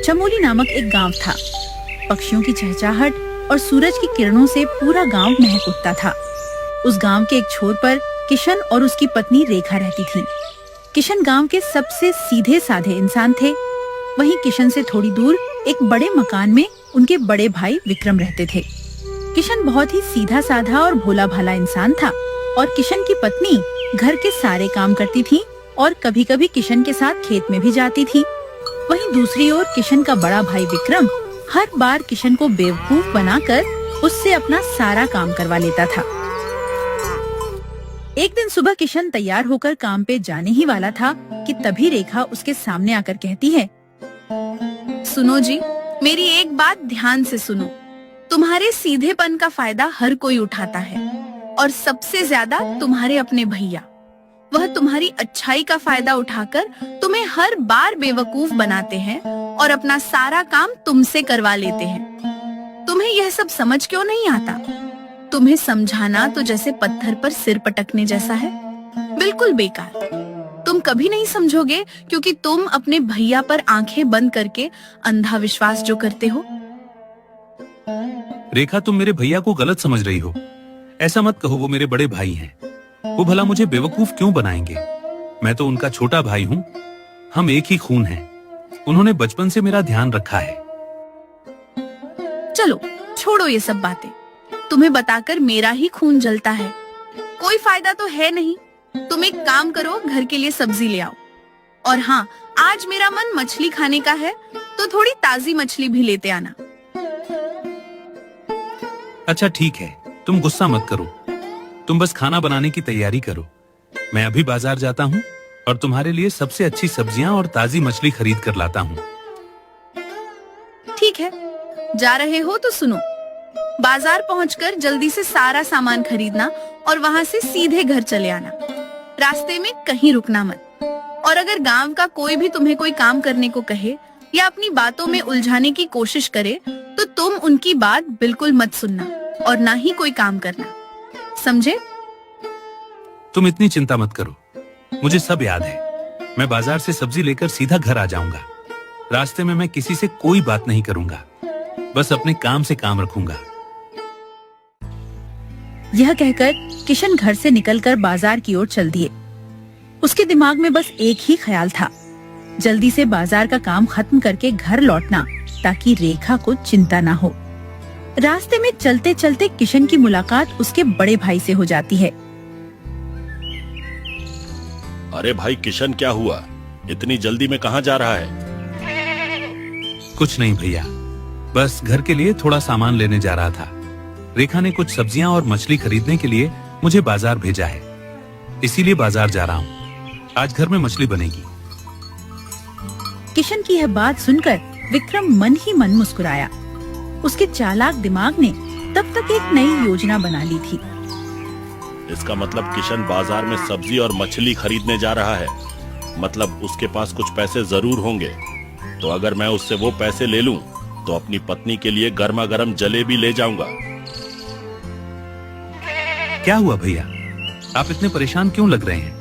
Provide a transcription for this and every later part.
चमोली नामक एक गांव था। पक्षियों की चहचहाहट और सूरज की किरणों से पूरा गांव महक उठता था। उस गांव के एक छोर पर किशन और उसकी पत्नी रेखा रहती थीं। किशन गांव के सबसे सीधे साधे इंसान थे। वहीं किशन से थोड़ी दूर एक बड़े मकान में उनके बड़े भाई विक्रम रहते थे। किशन बहुत ही सीधा साधा और भोला भाला इंसान था और किशन की पत्नी घर के सारे काम करती थी और कभी-कभी किशन के साथ खेत में भी जाती थी। वहीं दूसरी ओर किशन का बड़ा भाई विक्रम हर बार किशन को बेवकूफ बनाकर उससे अपना सारा काम करवा लेता था। एक दिन सुबह किशन तैयार होकर काम पे जाने ही वाला था कि तभी रेखा उसके सामने आकर कहती है, सुनो जी, मेरी एक बात ध्यान से सुनो। तुम्हारे सीधेपन का फायदा हर कोई उठाता है और सबसे ज्यादा तुम्हारे अपने भैया। वह तुम्हारी अच्छाई का फायदा उठाकर तुम्हें हर बार बेवकूफ बनाते हैं और अपना सारा काम तुमसे करवा लेते हैं। तुम्हें यह सब समझ क्यों नहीं आता? तुम्हें समझाना तो जैसे पत्थर पर सिर पटकने जैसा है, बिल्कुल बेकार। तुम कभी नहीं समझोगे क्योंकि तुम अपने भैया पर आंखें बंद करके अंधा विश्वास जो करते हो। रेखा, तुम मेरे भैया को गलत समझ रही हो। ऐसा मत कहो, वो मेरे बड़े भाई हैं। वो भला मुझे बेवकूफ क्यों बनाएंगे? मैं तो उनका छोटा भाई हूँ। हम एक ही खून हैं। उन्होंने बचपन से मेरा ध्यान रखा है। चलो छोड़ो ये सब बातें। तुम्हें बताकर मेरा ही खून जलता है। कोई फायदा तो है नहीं। तुम एक काम करो, घर के लिए सब्जी ले आओ। और हाँ, आज मेरा मन मछली खाने का है तो थोड़ी ताजी मछली भी लेते आना। अच्छा ठीक है, तुम गुस्सा मत करो। तुम बस खाना बनाने की तैयारी करो। मैं अभी बाजार जाता हूँ और तुम्हारे लिए सबसे अच्छी सब्जियाँ और ताजी मछली खरीद कर लाता हूँ। ठीक है, जा रहे हो तो सुनो। बाजार पहुंचकर जल्दी से सारा सामान खरीदना और वहां से सीधे घर चले आना। रास्ते में कहीं रुकना मत। और अगर गांव का कोई भी तुम्हें कोई काम करने को कहे या अपनी बातों में उलझाने की कोशिश करे तो तुम उनकी बात बिल्कुल मत सुनना और ना ही कोई काम करना। समझे? तुम इतनी चिंता मत करो, मुझे सब याद है। मैं बाजार से सब्जी लेकर सीधा घर आ जाऊंगा। रास्ते में मैं किसी से कोई बात नहीं करूंगा, बस अपने काम से काम रखूंगा। यह कहकर किशन घर से निकलकर बाजार की ओर चल दिए। उसके दिमाग में बस एक ही ख्याल था, जल्दी से बाजार का काम खत्म करके घर लौटना ताकि रेखा को चिंता ना हो। रास्ते में चलते चलते किशन की मुलाकात उसके बड़े भाई से हो जाती है। अरे भाई किशन, क्या हुआ? इतनी जल्दी में कहाँ जा रहा है? कुछ नहीं भैया, बस घर के लिए थोड़ा सामान लेने जा रहा था। रेखा ने कुछ सब्जियां और मछली खरीदने के लिए मुझे बाजार भेजा है, इसीलिए बाजार जा रहा हूँ। आज घर में मछली बनेगी। किशन की यह बात सुनकर विक्रम मन ही मन मुस्कुराया। उसके चालाक दिमाग ने तब तक एक नई योजना बना ली थी। इसका मतलब किशन बाजार में सब्जी और मछली खरीदने जा रहा है। मतलब उसके पास कुछ पैसे जरूर होंगे। तो अगर मैं उससे वो पैसे ले लूं, तो अपनी पत्नी के लिए गर्मा गर्म जलेबी ले जाऊंगा। क्या हुआ भैया? आप इतने परेशान क्यों लग रहे हैं?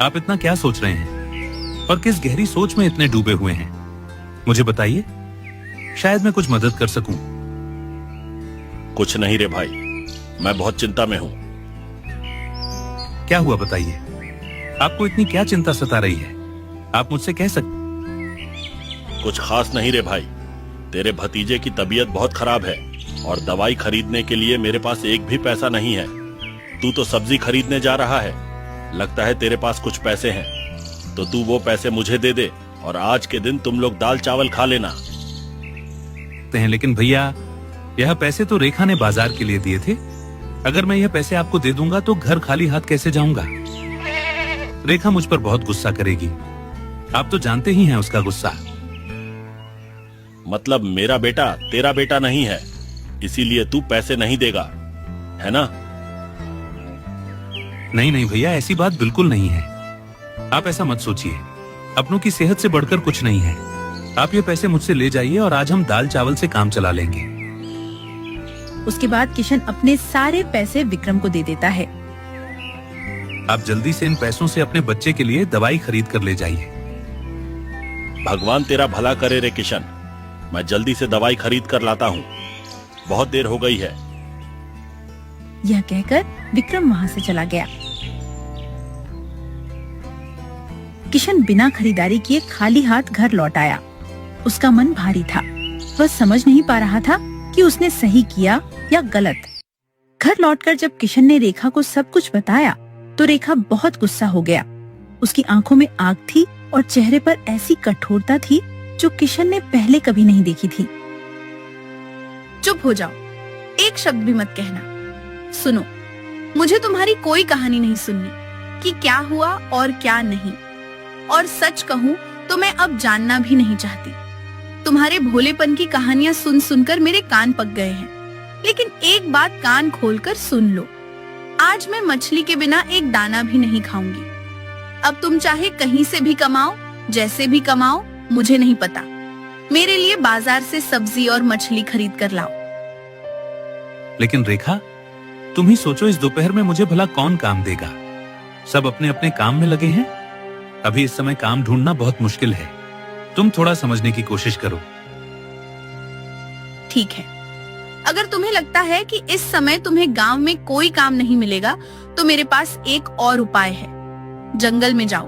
आप इतना क्या सोच रहे हैं और किस गहरी सोच में इतने डूबे हुए हैं? मुझे बताइए, शायद मैं कुछ मदद कर सकूं। कुछ नहीं रे भाई, मैं बहुत चिंता में हूँ। क्या हुआ बताइए? आपको इतनी क्या चिंता सता रही है? आप मुझसे कह सकते। कुछ खास नहीं रे भाई, तेरे भतीजे की तबीयत बहुत खराब है और दवाई खरीदने के लिए मेरे पास एक भी पैसा नहीं है। तू तो सब्जी खरीदने जा रहा है, लगता है तेरे पास कुछ पैसे हैं। तो तू वो पैसे मुझे दे दे और आज के दिन तुम लोग दाल चावल खा लेना। लेकिन भैया, यह पैसे तो रेखा ने बाजार के लिए दिए थे। अगर मैं यह पैसे आपको दे दूंगा तो घर खाली हाथ कैसे जाऊंगा? रेखा मुझ पर बहुत गुस्सा करेगी। आप तो जानते ही हैं उसका गुस्सा। मतलब मेरा बेटा तेरा बेटा नहीं है, इसीलिए तू पैसे नहीं देगा, है ना? नहीं नहीं भैया, ऐसी बात बिल्कुल नहीं है। आप ऐसा मत सोचिए। अपनों की सेहत से बढ़कर कुछ नहीं है। आप ये पैसे मुझसे ले जाइए और आज हम दाल चावल से काम चला लेंगे। उसके बाद किशन अपने सारे पैसे विक्रम को दे देता है। आप जल्दी से इन पैसों से अपने बच्चे के लिए दवाई खरीद कर ले जाइए। भगवान तेरा भला करे रे किशन। मैं जल्दी से दवाई खरीद कर लाता हूँ, बहुत देर हो गई है। यह कहकर विक्रम वहाँ से चला गया। किशन बिना खरीदारी किए खाली हाथ घर लौट आया। उसका मन भारी था। वह समझ नहीं पा रहा था कि उसने सही किया या गलत। घर लौटकर जब किशन ने रेखा को सब कुछ बताया तो रेखा बहुत गुस्सा हो गया। उसकी आंखों में आग थी और चेहरे पर ऐसी कठोरता थी जो किशन ने पहले कभी नहीं देखी थी। चुप हो जाओ, एक शब्द भी मत कहना। सुनो, मुझे तुम्हारी कोई कहानी नहीं सुननी कि क्या हुआ और क्या नहीं। और सच कहूँ तो मैं अब जानना भी नहीं चाहती। तुम्हारे भोलेपन की कहानियां सुन सुनकर मेरे कान पक गए हैं। लेकिन एक बात कान खोलकर सुन लो, आज मैं मछली के बिना एक दाना भी नहीं खाऊंगी। अब तुम चाहे कहीं से भी कमाओ, जैसे भी कमाओ, मुझे नहीं पता। मेरे लिए बाजार से सब्जी और मछली खरीद कर लाओ। लेकिन रेखा, तुम ही सोचो, इस दोपहर में मुझे भला कौन काम देगा? सब अपने अपने काम में लगे हैं। अभी इस समय काम ढूंढना बहुत मुश्किल है। तुम थोड़ा समझने की कोशिश करो। ठीक है, अगर तुम्हें लगता है कि इस समय तुम्हें गांव में कोई काम नहीं मिलेगा तो मेरे पास एक और उपाय है। जंगल में जाओ,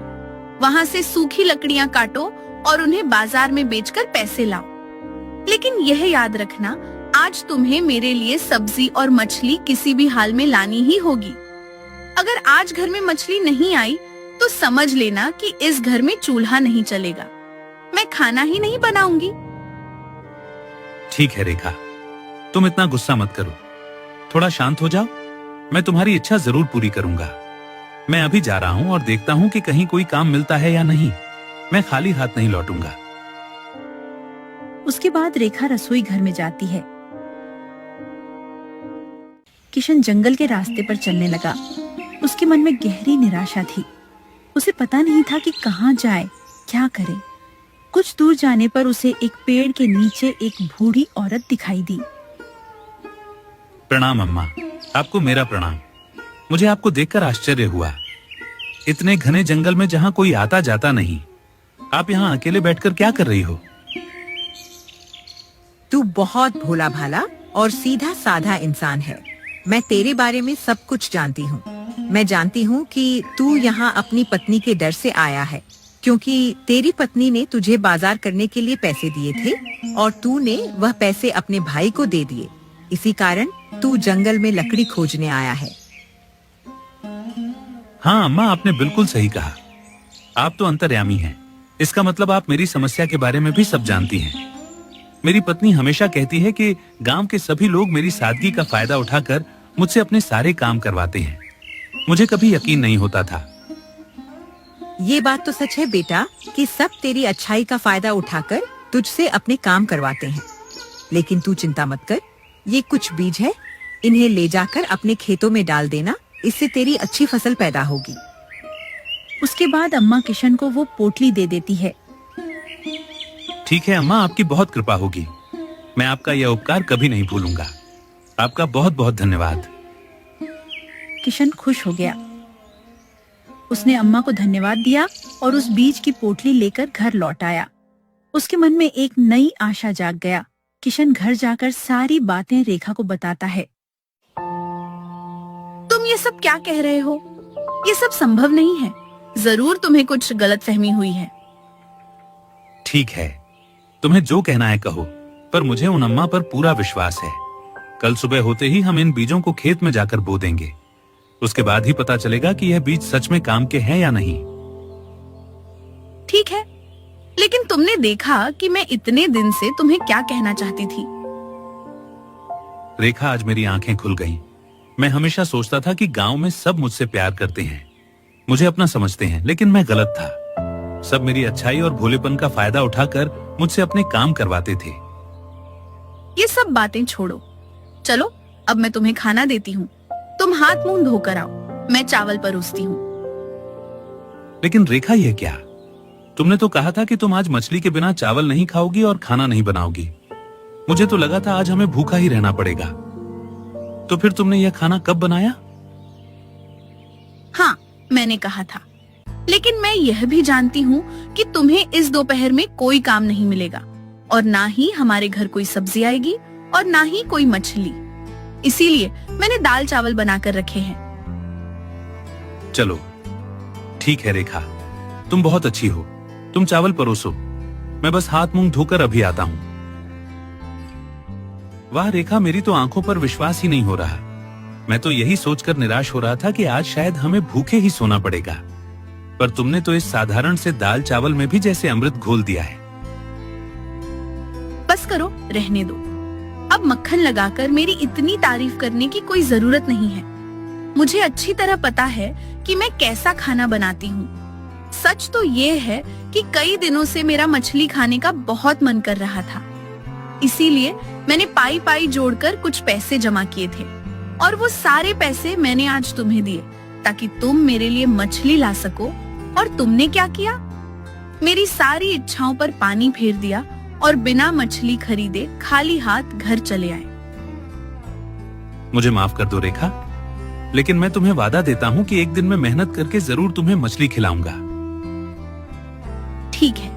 वहां से सूखी लकड़ियां काटो और उन्हें बाजार में बेचकर पैसे लाओ। लेकिन यह याद रखना, आज तुम्हें मेरे लिए सब्जी और मछली किसी भी हाल में लानी ही होगी। अगर आज घर में मछली नहीं आई तो समझ लेना कि इस घर में चूल्हा नहीं चलेगा। मैं खाना ही नहीं बनाऊंगी। ठीक है रेखा, तुम इतना गुस्सा मत करो। थोड़ा शांत हो जाओ। मैं तुम्हारी इच्छा जरूर पूरी करूंगा। मैं अभी जा रहा हूं और देखता हूं कि कहीं कोई काम मिलता है या नहीं। मैं खाली हाथ नहीं लौटूंगा। उसके बाद रेखा रसोई घर में जाती है। किशन जंगल के रास्ते पर चलने लगा। उसके मन में गहरी निराशा थी। उसे पता नहीं था कि कहाँ जाए, क्या करे। कुछ दूर जाने पर उसे एक पेड़ के नीचे एक बूढ़ी औरत दिखाई दी। प्रणाम अम्मा, आपको मेरा प्रणाम। मुझे आपको देखकर आश्चर्य हुआ। इतने घने जंगल में जहाँ कोई आता जाता नहीं, आप यहाँ अकेले बैठकर क्या कर रही हो? तू बहुत भोला भाला और सीधा साधा इंसान है। मैं तेरे बारे में सब कुछ जानती हूँ। मैं जानती हूँ कि तू यहाँ अपनी पत्नी के डर से आया है, क्योंकि तेरी पत्नी ने तुझे बाजार करने के लिए पैसे दिए थे और तूने वह पैसे अपने भाई को दे दिए। इसी कारण तू जंगल में लकड़ी खोजने आया है। हाँ अम्मा, आपने बिल्कुल सही कहा। आप तो अंतर्यामी हैं। इसका मतलब आप मेरी समस्या के बारे में भी सब जानती हैं। मेरी पत्नी हमेशा कहती है कि गांव के सभी लोग मेरी सादगी का फायदा उठाकर मुझसे अपने सारे काम करवाते हैं। मुझे कभी यकीन नहीं होता था। ये बात तो सच है बेटा कि सब तेरी अच्छाई का फायदा उठाकर तुझसे अपने काम करवाते हैं। लेकिन तू चिंता मत कर, ये कुछ बीज है, इन्हें ले जाकर अपने खेतों में डाल देना। इससे तेरी अच्छी फसल पैदा होगी। उसके बाद अम्मा किशन को वो पोटली दे देती है। ठीक है अम्मा, आपकी बहुत कृपा होगी। मैं आपका यह उपकार कभी नहीं भूलूंगा। आपका बहुत बहुत धन्यवाद। किशन खुश हो गया। उसने अम्मा को धन्यवाद दिया और उस बीज की पोटली लेकर घर लौट आया। उसके मन में एक नई आशा जाग गया। किशन घर जाकर सारी बातें रेखा को बताता है। तुम ये सब क्या कह रहे हो? ये सब संभव नहीं है। जरूर तुम्हें कुछ गलतफहमी हुई है। ठीक है, तुम्हें जो कहना है कहो, पर मुझे उन अम्मा पर पूरा विश्वास है। कल सुबह होते ही हम इन बीजों को खेत में जाकर बो देंगे। उसके बाद ही पता चलेगा कि यह बीज सच में काम के हैं या नहीं। ठीक है, लेकिन तुमने देखा कि मैं इतने दिन से तुम्हें क्या कहना चाहती थी। रेखा, आज मेरी आंखें खुल गईं। मैं हमेशा सोचता था कि गांव में सब मुझसे प्यार करते हैं, मुझे अपना समझते हैं, लेकिन मैं गलत था। सब मेरी अच्छाई और भोलेपन का फायदा उठाकर मुझसे अपने काम करवाते थे। ये सब बातें छोड़ो, चलो अब मैं तुम्हें खाना देती हूँ। तुम हाथ मुंह धोकर आओ, मैं चावल परोसती हूँ। लेकिन रेखा, यह क्या? तुमने तो कहा था कि तुम आज मछली के बिना चावल नहीं खाओगी और खाना नहीं बनाओगी। मुझे तो लगा था आज हमें भूखा ही रहना पड़ेगा। तो फिर तुमने यह खाना कब बनाया? हाँ, मैंने कहा था, लेकिन मैं यह भी जानती हूँ कि तुम्हें इस दोपहर में कोई काम नहीं मिलेगा और ना ही हमारे घर कोई सब्जी आएगी और ना ही कोई मछली। इसीलिए मैंने दाल चावल बनाकर रखे हैं। चलो ठीक है रेखा, तुम बहुत अच्छी हो। तुम चावल परोसो, मैं बस हाथ मुंह धोकर अभी आता हूँ। वाह रेखा, मेरी तो आंखों पर विश्वास ही नहीं हो रहा। मैं तो यही सोचकर निराश हो रहा था कि आज शायद हमें भूखे ही सोना पड़ेगा, पर तुमने तो इस साधारण से दाल चावल में भी जैसे अमृत घोल दिया है। बस करो, रहने दो। अब मक्खन लगाकर मेरी इतनी तारीफ करने की कोई जरूरत नहीं है। मुझे अच्छी तरह पता है कि मैं कैसा खाना बनाती हूँ। सच तो ये है कि कई दिनों से मेरा मछली खाने का बहुत मन कर रहा था। इसीलिए मैंने पाई पाई जोड़कर कुछ पैसे जमा किए थे और वो सारे पैसे मैंने आज तुम्हें दिए ताकि तुम मेरे लिए मछली ला सको। और तुमने क्या किया? मेरी सारी इच्छाओं पर पानी फेर दिया और बिना मछली खरीदे खाली हाथ घर चले आए। मुझे माफ कर दो रेखा, लेकिन मैं तुम्हें वादा देता हूँ कि एक दिन मैं मेहनत करके जरूर तुम्हें मछली खिलाऊंगा। ठीक है,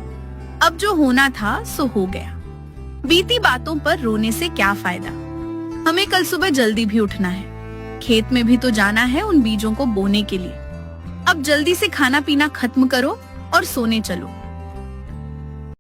अब जो होना था सो हो गया। बीती बातों पर रोने से क्या फायदा। हमें कल सुबह जल्दी भी उठना है। खेत में भी तो जाना है उन बीजों को बोने के लिए। अब जल्दी से खाना पीना खत्म करो और सोने चलो।